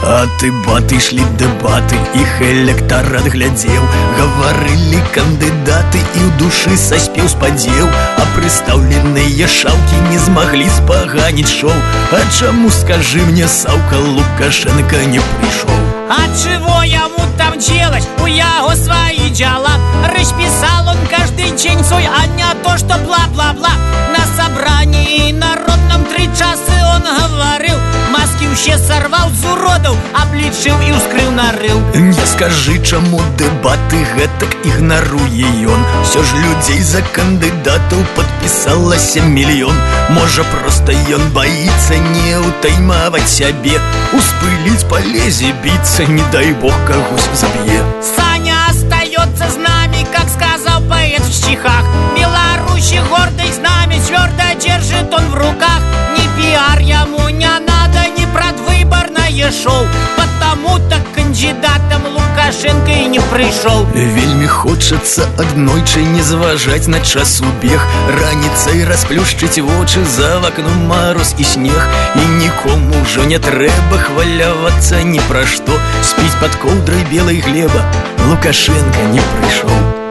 А дэбаты ішлі дэбаты, іх электарат глядзеў. Гаварылі кандыдаты і ў душы саспеў спадзеў. А прыстаўленыя шаўкі не змаглі спаганіць шоу. А чаму, скажы мне, Саўка, Лукашенко не прыйшоў? А чего ему там делать? У яго свои дела. Расписал он каждый день свой, а не то, что бла-бла-бла. На собрании народном 3 часа он говорил. Маски уще сорвал з уродов, обличил и ускрыл нарыл. Не скажи, чаму дэбаты гэтак ігнаруе ён. Всё ж людзей за кандыдатаў падпісалася мільён. Можа, проста ён баіцца не ўтаймаваць сябе. Успыліць полезе біцца, не дай бог когось заб'е. Саня остается с нами, как сказал поэт в стихах. Беларуси гордой знамя твердо держит он в руках. Ни пиар ему не надо, ни предвыборное шоу. Потому-то кандидатом Лукашенко и не пришел. Вельмі хочацца аднойчы не зважаць на час убег. Раніцай расплюшчыць вочы, за вакном мароз і снег. І нікому ўжо не трэба хвалявацца ні пра што. Спіць пад коўдрай белай глеба, Лукашенко не прыйшоў.